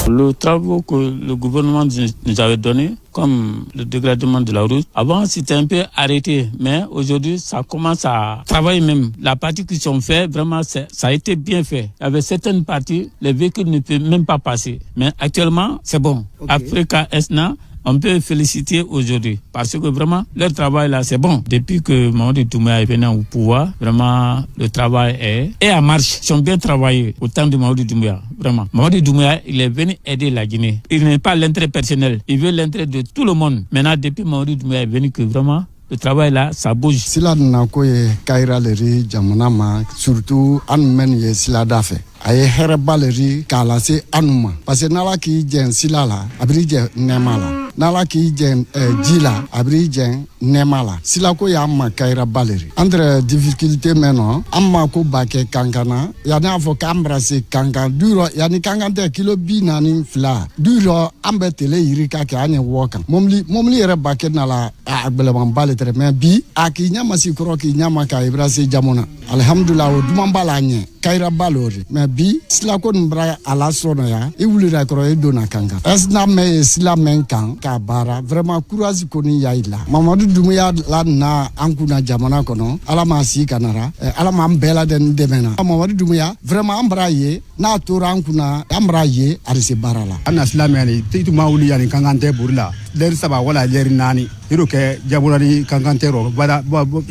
Le travaux que le gouvernement nous avait donné, comme le dégradement de la route, avant c'était un peu arrêté, mais aujourd'hui ça commence à travailler même. La partie qui sont faits, vraiment ça a été bien fait. Il y avait certaines parties, les véhicules ne peuvent même pas passer. Mais actuellement, c'est bon. Okay. Africa Esna, on peut féliciter aujourd'hui parce que vraiment leur travail là c'est bon. Depuis que Mamadou Doumbouya est venu au pouvoir, vraiment le travail est en marche. Ils ont bien travaillé au temps de Mamadou Doumbouya, vraiment. Mamadou Doumbouya, il est venu aider la Guinée. Il n'est pas l'intérêt personnel, il veut l'intérêt de tout le monde. Maintenant depuis Mamadou Doumbouya est venu que vraiment le travail là, ça bouge. Sila nako ye kaira leri jamana ma surtout an men ye sila dafe. Aye herbaleri kala se anuma parce que nala ki jen sila la abri je nemala. Nala ki jen jila abri jen nemala. Sila ko ya ma kaira baleri. Entre difficulté meno amma ko bake kankana ya na fo kambra se kankan duro ya ni kankante kilo bi na ni fla. Duro ambe tele yirika ka ane wokan. Momli yere bake nala agbeleman bale tre men bi akinya masikro ki nyama ka ibrase jamona. Alhamdulillah o dumambala nye kaira balori mais bi sila ko mbra ala sono ya e wulira kro e dona kanga esna me sila men kan ka bara vraiment courage ko ni yaila Mamadou Doumbouya la na ankuna jamana kono ala ma si kanara ala ma mbela den demena Mamadou Doumbouya vraiment mbra ye na tora ankuna mbra ye arise barala ana sila me titu mawuli yani kangante burla ler saba wala ler nani iro ke jaburani kankantero bada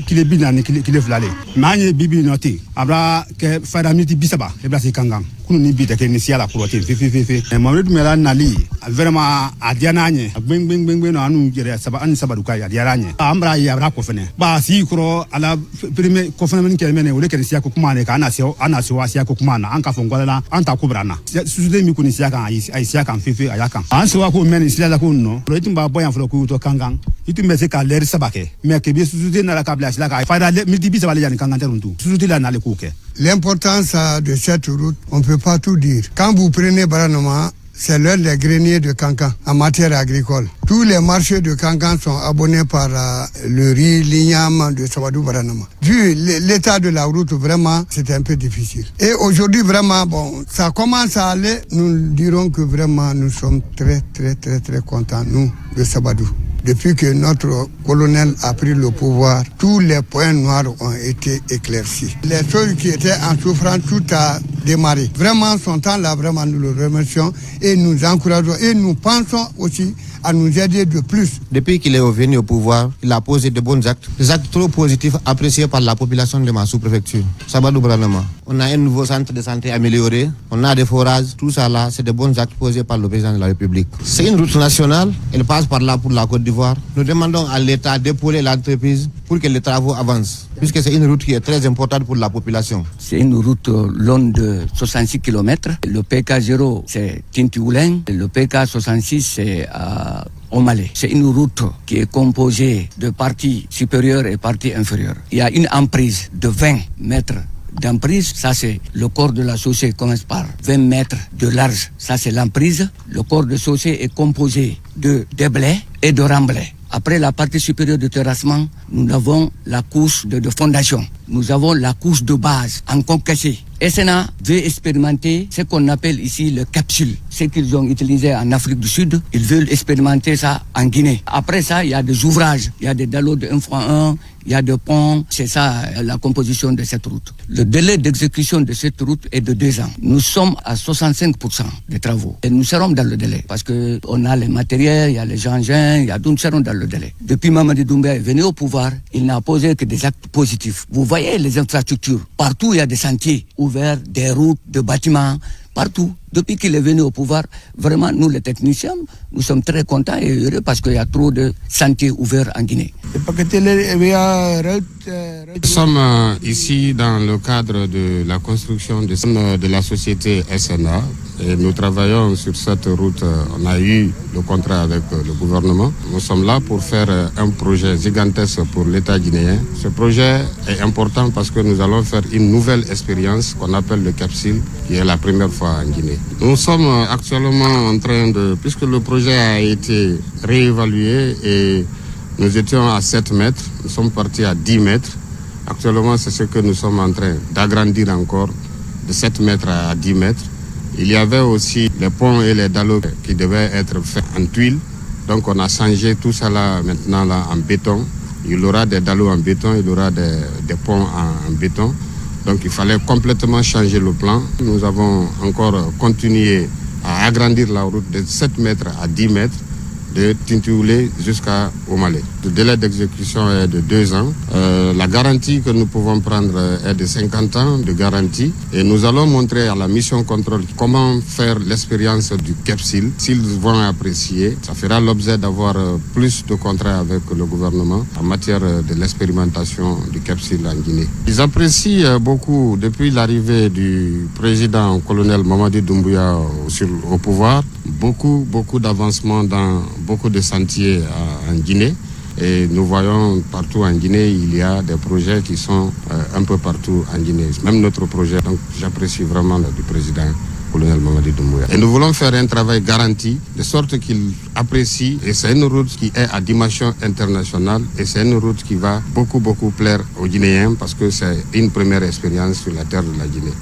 kile binani kile flale manye bibi noti abra ke faramiti bisaba ebla se kangan kunu ni bita ke ni siala kurote fi Mamadou Doumbouya nali vraiment adiananye bing no anu jere saba an saba duka ya diaranye ambra ya abra ko fene ba si kuro ala premier ko fene men kelmene wole ke siya ko kuma ne ka ana se wa siya ko kuma na an ka fongola an ta kubrana susude mi kuni siya kan ai siya kan fi ayakan an se wa ko men siya la ko no ba boyan flo ko to kangan itu mese ka ler sabake mais ke bi susude na la kabla sila ka fayda milti bi sabale yani kangan teruntu susude la na le ko ke. L'importance de cette route, on ne peut pas tout dire. Quand vous prenez Baranama, c'est l'un des greniers de Kankan en matière agricole. Tous les marchés de Kankan sont abonnés par le riz, l'igname de Sabadou Baranama. Vu l'état de la route, vraiment, c'est un peu difficile. Et aujourd'hui, vraiment, bon, ça commence à aller. Nous dirons que vraiment, nous sommes très contents, nous, de Sabadou. Depuis que notre colonel a pris le pouvoir, tous les points noirs ont été éclaircis. Les choses qui étaient en souffrance, tout a démarré. Vraiment, son temps là, vraiment, nous le remercions et nous encourageons et nous pensons aussi à nous aider de plus. Depuis qu'il est venu au pouvoir, il a posé de bons actes, des actes trop positifs appréciés par la population de ma sous-préfecture. Sabadou Baranama. On a un nouveau centre de santé amélioré, on a des forages, tout ça là, c'est de bons actes posés par le président de la République. C'est une route nationale, elle passe par là pour la Côte d'Ivoire. Nous demandons à l'État d'épauler l'entreprise pour que les travaux avancent, puisque c'est une route qui est très importante pour la population. C'est une route longue de 66 km. Le PK0, c'est Tinti-Oulin. Le PK66, c'est au Mali. C'est une route qui est composée de parties supérieures et parties inférieures. Il y a une emprise de 20 mètres d'emprise, ça c'est le corps de la chaussée commence par 20 mètres de large, ça c'est l'emprise. Le corps de chaussée est composé de déblais et de remblais. Après la partie supérieure de terrassement, nous avons la couche de fondation. Nous avons la couche de base en concassé. SNA veut expérimenter ce qu'on appelle ici le capsule. Ce qu'ils ont utilisé en Afrique du Sud, ils veulent expérimenter ça en Guinée. Après ça, il y a des ouvrages, il y a des dallots de 1x1, il y a des ponts. C'est ça la composition de cette route. Le délai d'exécution de cette route est de 2 ans. Nous sommes à 65% des travaux. Et nous serons dans le délai parce qu'on a les matériels, il y a les engins, nous serons dans le délai. Depuis Mamadou Doumbouya est venu au pouvoir, il n'a posé que des actes positifs. Vous voyez les infrastructures. Partout, il y a des sentiers ouverts, des routes, des bâtiments, partout. Depuis qu'il est venu au pouvoir, vraiment, nous les techniciens, nous sommes très contents et heureux parce qu'il y a trop de sentiers ouverts en Guinée. Nous sommes ici dans le cadre de la construction de la société SNA et nous travaillons sur cette route. On a eu le contrat avec le gouvernement. Nous sommes là pour faire un projet gigantesque pour l'État guinéen. Ce projet est important parce que nous allons faire une nouvelle expérience qu'on appelle le capsule, qui est la première fois en Guinée. Nous sommes actuellement en train puisque le projet a été réévalué et nous étions à 7 mètres, nous sommes partis à 10 mètres. Actuellement, c'est ce que nous sommes en train d'agrandir encore, de 7 mètres à 10 mètres. Il y avait aussi les ponts et les dallos qui devaient être faits en tuiles. Donc on a changé tout ça là maintenant là en béton. Il y aura des dallos en béton, il y aura des ponts en béton. Donc il fallait complètement changer le plan. Nous avons encore continué à agrandir la route de 7 mètres à 10 mètres, de Tinti-Oulé jusqu'à Omalé. Le délai d'exécution est de 2 ans. La garantie que nous pouvons prendre est de 50 ans de garantie. Et nous allons montrer à la mission contrôle comment faire l'expérience du KEPSIL. S'ils vont apprécier, ça fera l'objet d'avoir plus de contrats avec le gouvernement en matière de l'expérimentation du KEPSIL en Guinée. Ils apprécient beaucoup, depuis l'arrivée du président colonel Mamadi Doumbouya au pouvoir, beaucoup d'avancements dans beaucoup de sentiers en Guinée. Et nous voyons partout en Guinée, il y a des projets qui sont un peu partout en Guinée. Même notre projet, donc j'apprécie vraiment du président colonel Mamadi Doumbouya. Et nous voulons faire un travail garanti, de sorte qu'il apprécie. Et c'est une route qui est à dimension internationale. Et c'est une route qui va beaucoup plaire aux Guinéens parce que c'est une première expérience sur la terre de la Guinée.